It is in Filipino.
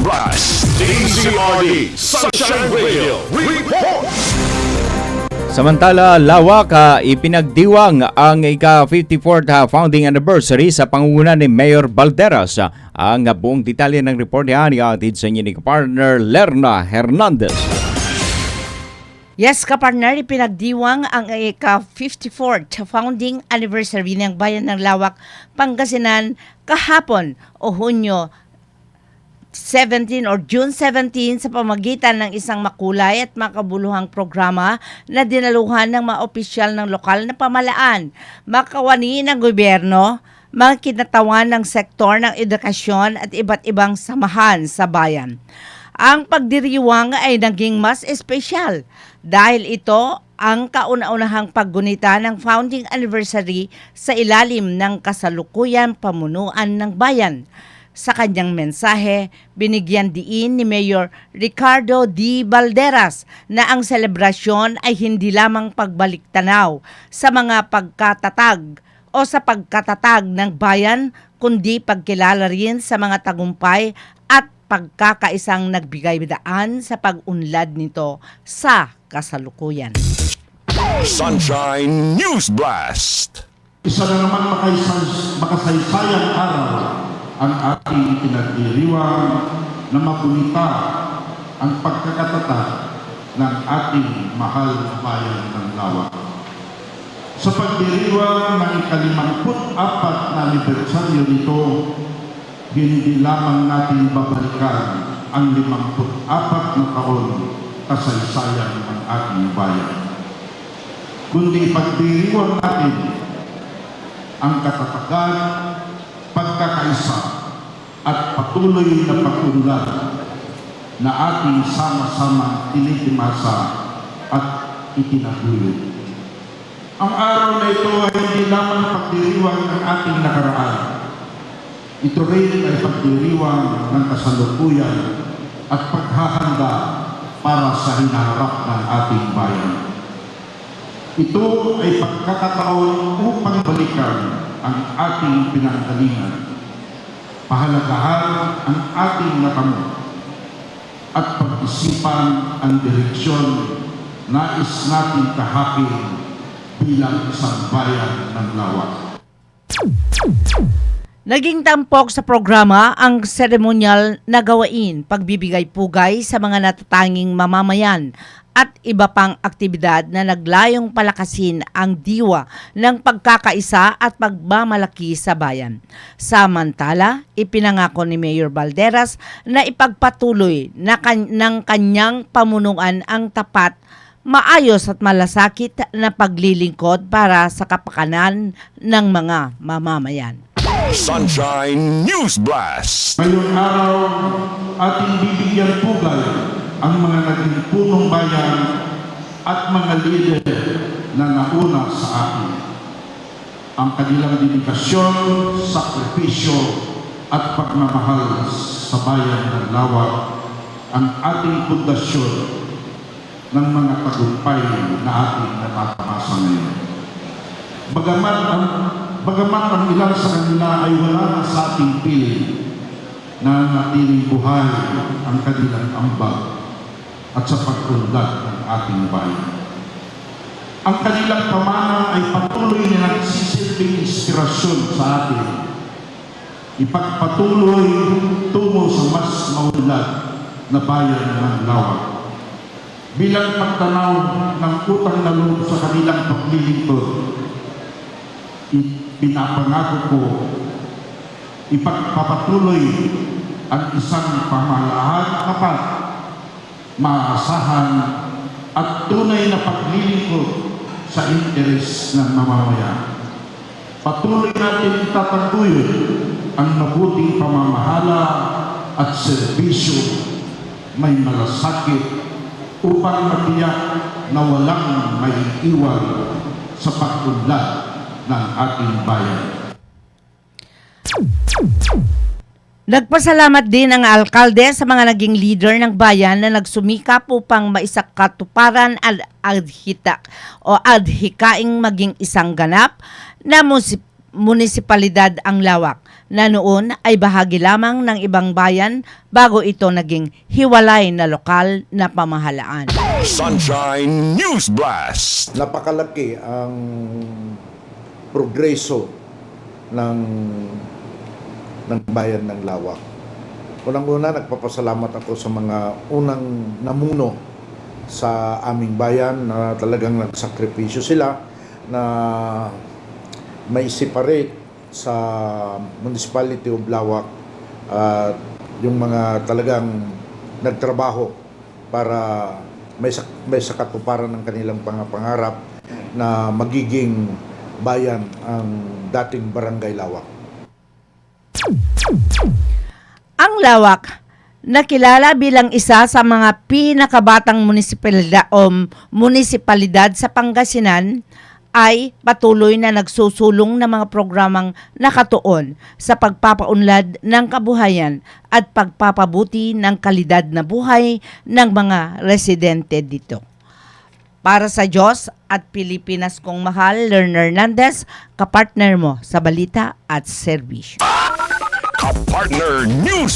Blast! DZRD Sunshine Radio Report! Samantala, Lawak ipinagdiwang ang ika-54th founding anniversary sa pangunguna ni Mayor Balderas. Ang buong detalye ng report niya ihatid sa inyo ni partner Lerna Hernandez. Yes, kapartner, ipinagdiwang ang ika-54th founding anniversary ng Bayan ng Lawak, Pangasinan kahapon o Hunyo 17 or June 17 sa pamagitan ng isang makulay at makabuluhang programa na dinaluhan ng mga opisyal ng lokal na pamahalaan, makawani ng gobyerno, mga kinatawan ng sektor ng edukasyon at iba't ibang samahan sa bayan. Ang pagdiriwang ay naging mas espesyal dahil ito ang kauna-unahang paggunita ng founding anniversary sa ilalim ng kasalukuyan pamunuan ng bayan. Sa kanyang mensahe, binigyan diin ni Mayor Ricardo D. Balderas na ang selebrasyon ay hindi lamang pagbalik-tanaw sa mga pagkatatag o sa pagkatatag ng bayan, kundi pagkilala rin sa mga tagumpay at pagkakaisang nagbigay-daan sa pag-unlad nito sa kasalukuyan. Sunshine News Blast! Isa na naman makasaysayang araw ang ating ipinagdiriwang na mapunita ang pagkakatatag ng ating mahal na bayan ng Lawak. Sa pagdiriwang ng ika-54 na anibersaryo nito, hindi lamang natin babalikan ang 54 na taon kasaysayan ng ating bayan, kundi pagdiriwang natin ang katatagan, pagkakaisa at patuloy na pag-unlad na ating sama-sama tinitimasa at itinaguyod. Ang araw na ito ay hindi lamang pagdiriwang ng ating nakaraan. Ito rin ay pagdiriwang ng kasalukuyan at paghahanda para sa hinaharap ng ating bayan. Ito ay pagkakataon upang balikan ang ating pinanggalingan, pahalagahan ang ating nakamot, at pag-isipan ang direksyon nais natin tahakin bilang isang bayan ng Lawak. Naging tampok sa programa ang seremonyal na gawain, pagbibigay pugay sa mga natatanging mamamayan at iba pang aktibidad na naglayong palakasin ang diwa ng pagkakaisa at pagmamalaki sa bayan. Samantala, ipinangako ni Mayor Balderas na ipagpatuloy ng kanyang pamunuan ang tapat, maayos at malasakit na paglilingkod para sa kapakanan ng mga mamamayan. Sunshine News Blast! Ngayong araw, ating bibigyan pugay ang mga naging punong bayan at mga lider na nauna sa atin. Ang kanilang dedikasyon, sakripisyo at pagmamahal sa bayan ng Lawak ang ating pundasyon ng mga tagumpay na ating natatamasa ngayon. Bagamat ang ilan sa kanila ay wala na sa ating piling, na natiling buhay ang kanilang ambag at sa pag-unlad ng ating bayan. Ang kanilang pamana ay patuloy na nagsisilbing inspirasyon sa atin. Ipagpatuloy tungo sa mas maunlad na bayan ng Lawak. Bilang pagtanaw ng utang na loob sa kanilang paglilingkod, pinapangako ko ipagpapatuloy ang isang pamahalaan tapat, maasahan at tunay na paglilingkod sa interes ng mamamayan. Patuloy natin itataguyod ang mabuting pamamahala at serbisyo may malasakit upang matiyak na walang may iwan sa pag-unlad ng ating bayan. Nagpasalamat din ang alkalde sa mga naging leader ng bayan na nagsumikap upang maisakatuparan at adhikaing maging isang ganap na munisipalidad ang Lawak. na noon ay bahagi lamang ng ibang bayan bago ito naging hiwalay na lokal na pamahalaan. Sunshine News Blast. Napakalaki ang progreso ng bayan ng Lawak. Unang-una, nagpapasalamat ako sa mga unang namuno sa aming bayan na talagang nagsakripisyo sila na may separate sa Municipality of Lawak at yung mga talagang nagtrabaho para may sakatuparan ng kanilang pangarap na magiging bayan ang dating Barangay Lawak. Ang Lawak, nakilala bilang isa sa mga pinakabatang munisipalidad sa Pangasinan, ay patuloy na nagsusulong ng mga programang nakatuon sa pagpapaunlad ng kabuhayan at pagpapabuti ng kalidad na buhay ng mga residente dito. Para sa Diyos at Pilipinas kong mahal, Lerner Hernandez, kapartner mo sa balita at serbisyo. Kapartner News